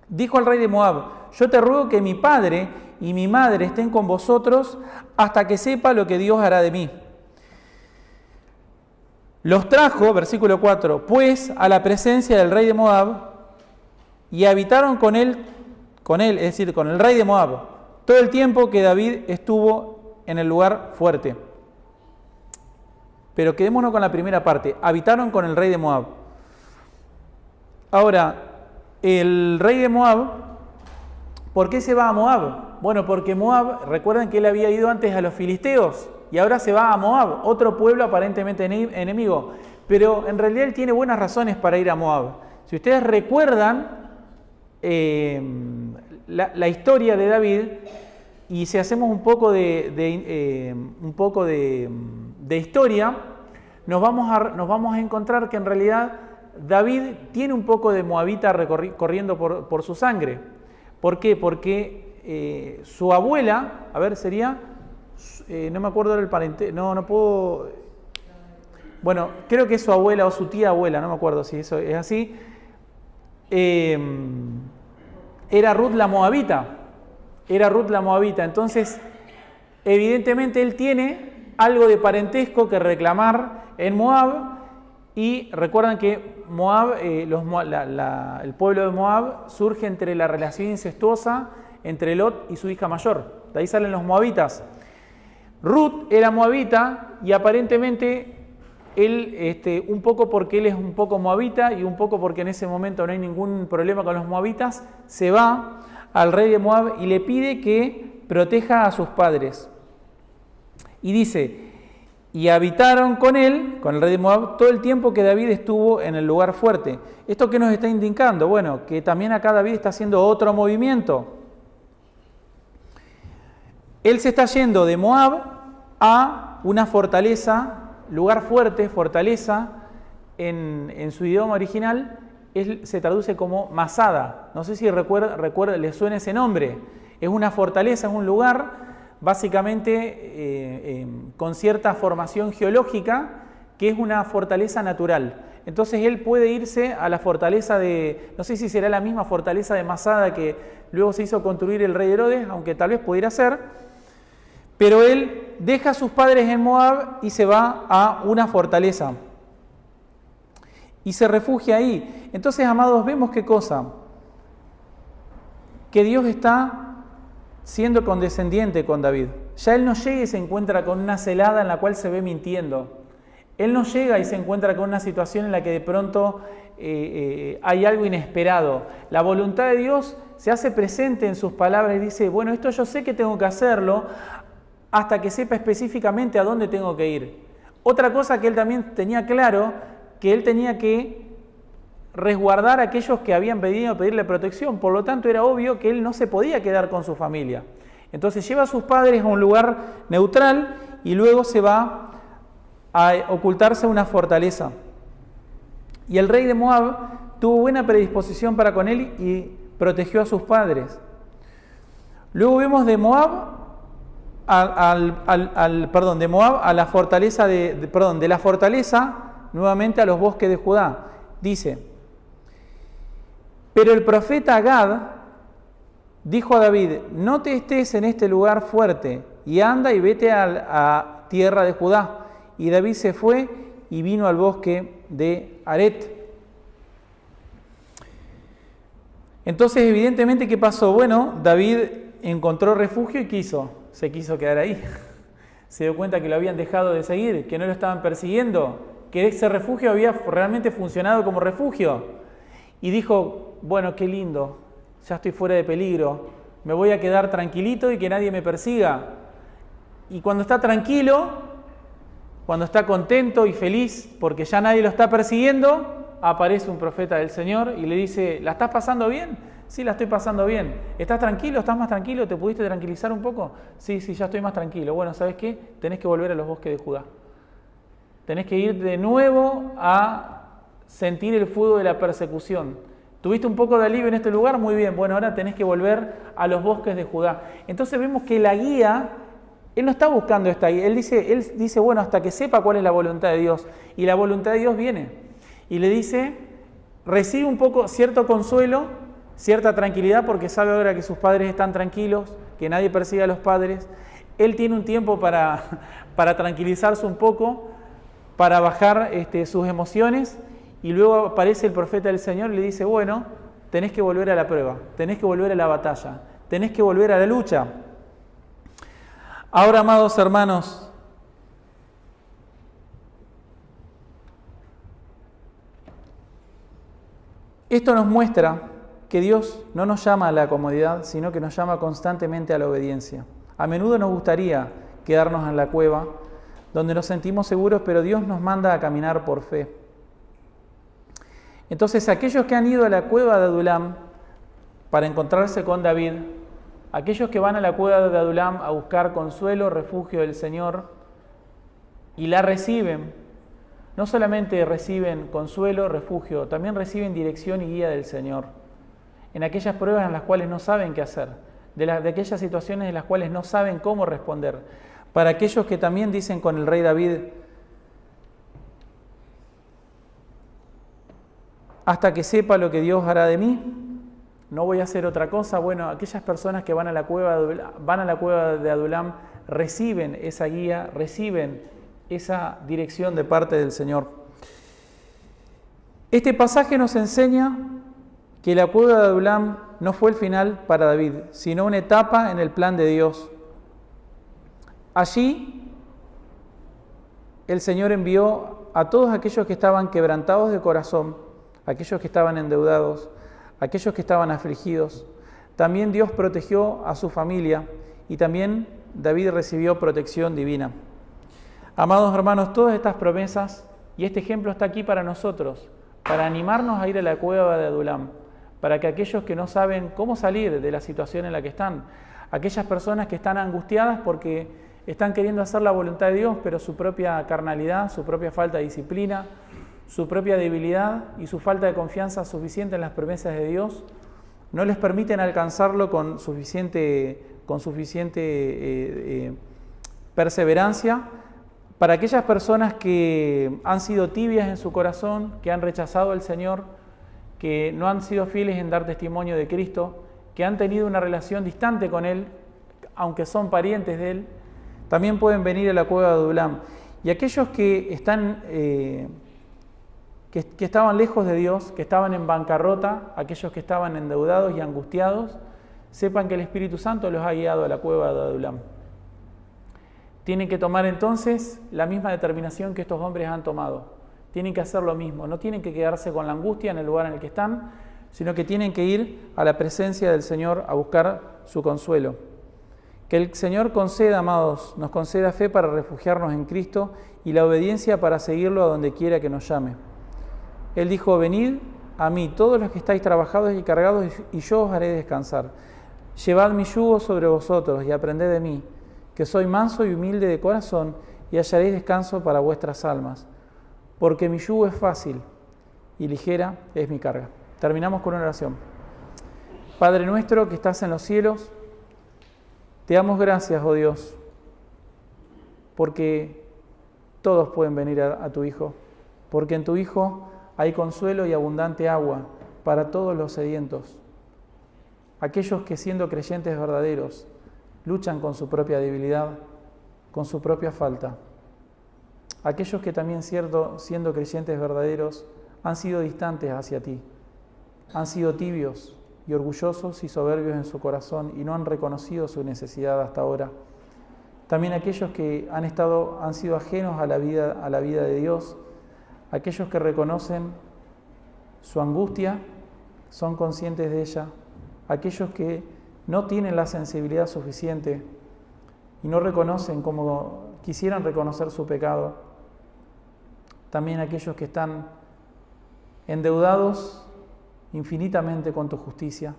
Speaker 1: Dijo al rey de Moab: yo te ruego que mi padre y mi madre estén con vosotros hasta que sepa lo que Dios hará de mí. Los trajo, versículo 4, pues a la presencia del rey de Moab, y habitaron con él, es decir, con el rey de Moab, todo el tiempo que David estuvo en el lugar fuerte. Pero quedémonos con la primera parte, habitaron con el rey de Moab. Ahora, el rey de Moab, ¿por qué se va a Moab? Bueno, porque Moab, recuerden que él había ido antes a los filisteos, y ahora se va a Moab, otro pueblo aparentemente enemigo. Pero en realidad él tiene buenas razones para ir a Moab. Si ustedes recuerdan la historia de David, y si hacemos un poco de historia, nos vamos a encontrar que en realidad David tiene un poco de moabita corriendo por su sangre. ¿Por qué? Porque su abuela, a ver, sería, no me acuerdo del parente, no puedo, bueno, creo que es su abuela o su tía abuela, no me acuerdo si eso es así, era Ruth la moabita, entonces evidentemente él tiene algo de parentesco que reclamar en Moab. Y recuerdan que Moab, el pueblo de Moab surge entre la relación incestuosa entre Lot y su hija mayor. De ahí salen los moabitas. Ruth era moabita, y aparentemente él, un poco porque él es un poco moabita y un poco porque en ese momento no hay ningún problema con los moabitas, se va al rey de Moab y le pide que proteja a sus padres. Y dice: y habitaron con él, con el rey de Moab, todo el tiempo que David estuvo en el lugar fuerte. ¿Esto qué nos está indicando? Bueno, que también acá David está haciendo otro movimiento. Él se está yendo de Moab a una fortaleza, lugar fuerte, fortaleza, en su idioma original, se traduce como Masada. No sé si recuerda, le suena ese nombre. Es una fortaleza, es un lugar básicamente con cierta formación geológica, que es una fortaleza natural. Entonces él puede irse a la fortaleza no sé si será la misma fortaleza de Masada que luego se hizo construir el rey Herodes, aunque tal vez pudiera ser, pero él deja a sus padres en Moab y se va a una fortaleza. y se refugia ahí. Entonces, amados, vemos qué cosa, que Dios está siendo condescendiente con David. Ya él no llega y se encuentra con una celada en la cual se ve mintiendo. Él no llega y se encuentra con una situación en la que de pronto hay algo inesperado. La voluntad de Dios se hace presente en sus palabras y dice, bueno, esto yo sé que tengo que hacerlo hasta que sepa específicamente a dónde tengo que ir. Otra cosa que él también tenía claro, que él tenía que resguardar a aquellos que habían venido a pedirle protección. Por lo tanto, era obvio que él no se podía quedar con su familia. Entonces lleva a sus padres a un lugar neutral y luego se va a ocultarse a una fortaleza. Y el rey de Moab tuvo buena predisposición para con él y protegió a sus padres. Luego vemos de Moab de Moab a la fortaleza de la fortaleza nuevamente a los bosques de Judá. Dice, pero el profeta Gad dijo a David, no te estés en este lugar fuerte, y anda y vete a tierra de Judá. Y David se fue y vino al bosque de Aret. Entonces, evidentemente, ¿qué pasó? Bueno, David encontró refugio y se quiso quedar ahí. Se dio cuenta que lo habían dejado de seguir, que no lo estaban persiguiendo, que ese refugio había realmente funcionado como refugio. Y dijo, bueno, qué lindo, ya estoy fuera de peligro, me voy a quedar tranquilito y que nadie me persiga. Y cuando está tranquilo, cuando está contento y feliz porque ya nadie lo está persiguiendo, aparece un profeta del Señor y le dice, ¿la estás pasando bien? Sí, la estoy pasando bien. ¿Estás tranquilo? ¿Estás más tranquilo? ¿Te pudiste tranquilizar un poco? Sí, ya estoy más tranquilo. Bueno, ¿sabes qué? Tenés que volver a los bosques de Judá. Tenés que ir de nuevo a sentir el fuego de la persecución. ¿Tuviste un poco de alivio en este lugar? Muy bien. Bueno, ahora tenés que volver a los bosques de Judá. Entonces vemos que la guía, él no está buscando esta guía. Él dice, bueno, hasta que sepa cuál es la voluntad de Dios. Y la voluntad de Dios viene. Y le dice, recibe un poco cierto consuelo, cierta tranquilidad, porque sabe ahora que sus padres están tranquilos, que nadie persigue a los padres. Él tiene un tiempo para tranquilizarse un poco, para bajar sus emociones, y luego aparece el profeta del Señor y le dice, bueno, tenés que volver a la prueba, tenés que volver a la batalla, tenés que volver a la lucha. Ahora, amados hermanos, esto nos muestra que Dios no nos llama a la comodidad, sino que nos llama constantemente a la obediencia. A menudo nos gustaría quedarnos en la cueva, donde nos sentimos seguros, pero Dios nos manda a caminar por fe. Entonces, aquellos que han ido a la cueva de Adulam para encontrarse con David, aquellos que van a la cueva de Adulam a buscar consuelo, refugio del Señor, y la reciben, no solamente reciben consuelo, refugio, también reciben dirección y guía del Señor. En aquellas pruebas en las cuales no saben qué hacer, de aquellas situaciones en las cuales no saben cómo responder. Para aquellos que también dicen con el rey David, hasta que sepa lo que Dios hará de mí, no voy a hacer otra cosa. Bueno, aquellas personas que van a la cueva de Adulam reciben esa guía, reciben esa dirección de parte del Señor. Este pasaje nos enseña que la cueva de Adulam no fue el final para David, sino una etapa en el plan de Dios. Allí el Señor envió a todos aquellos que estaban quebrantados de corazón, aquellos que estaban endeudados, aquellos que estaban afligidos. También Dios protegió a su familia y también David recibió protección divina. Amados hermanos, todas estas promesas y este ejemplo está aquí para nosotros, para animarnos a ir a la cueva de Adulam, para que aquellos que no saben cómo salir de la situación en la que están, aquellas personas que están angustiadas porque están queriendo hacer la voluntad de Dios, pero su propia carnalidad, su propia falta de disciplina, su propia debilidad y su falta de confianza suficiente en las promesas de Dios no les permiten alcanzarlo con suficiente perseverancia. Para aquellas personas que han sido tibias en su corazón, que han rechazado al Señor, que no han sido fieles en dar testimonio de Cristo, que han tenido una relación distante con Él, aunque son parientes de Él, también pueden venir a la cueva de Adulam. Y aquellos que que estaban lejos de Dios, que estaban en bancarrota, aquellos que estaban endeudados y angustiados, sepan que el Espíritu Santo los ha guiado a la cueva de Adulam. Tienen que tomar entonces la misma determinación que estos hombres han tomado. Tienen que hacer lo mismo, no tienen que quedarse con la angustia en el lugar en el que están, sino que tienen que ir a la presencia del Señor a buscar su consuelo. Que el Señor conceda, amados, nos conceda fe para refugiarnos en Cristo y la obediencia para seguirlo a donde quiera que nos llame. Él dijo: venid a mí todos los que estáis trabajados y cargados, y yo os haré descansar. Llevad mi yugo sobre vosotros y aprended de mí, que soy manso y humilde de corazón, y hallaréis descanso para vuestras almas. Porque mi yugo es fácil y ligera es mi carga. Terminamos con una oración. Padre nuestro que estás en los cielos, te damos gracias, oh Dios, porque todos pueden venir a tu Hijo, porque en tu Hijo hay consuelo y abundante agua para todos los sedientos. Aquellos que siendo creyentes verdaderos luchan con su propia debilidad, con su propia falta. Aquellos que también siendo creyentes verdaderos han sido distantes hacia ti, han sido tibios y orgullosos y soberbios en su corazón y no han reconocido su necesidad hasta ahora. También aquellos que han sido ajenos a la vida de Dios, aquellos que reconocen su angustia, son conscientes de ella, aquellos que no tienen la sensibilidad suficiente y no reconocen como quisieran reconocer su pecado. También aquellos que están endeudados infinitamente con tu justicia,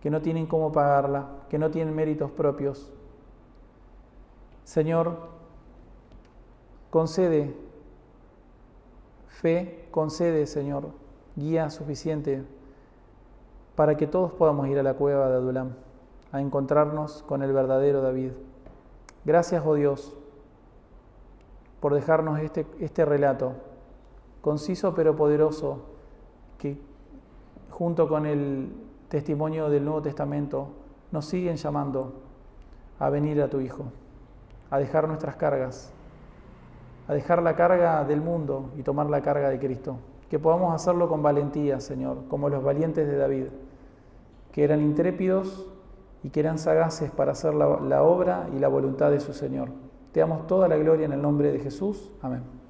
Speaker 1: que no tienen cómo pagarla, que no tienen méritos propios. Señor, concede fe, concede, Señor, guía suficiente para que todos podamos ir a la cueva de Adulam, a encontrarnos con el verdadero David. Gracias, oh Dios, por dejarnos este relato, conciso pero poderoso, que junto con el testimonio del Nuevo Testamento nos siguen llamando a venir a tu Hijo, a dejar nuestras cargas, a dejar la carga del mundo y tomar la carga de Cristo. Que podamos hacerlo con valentía, Señor, como los valientes de David, que eran intrépidos y que eran sagaces para hacer la obra y la voluntad de su Señor. Te damos toda la gloria en el nombre de Jesús. Amén.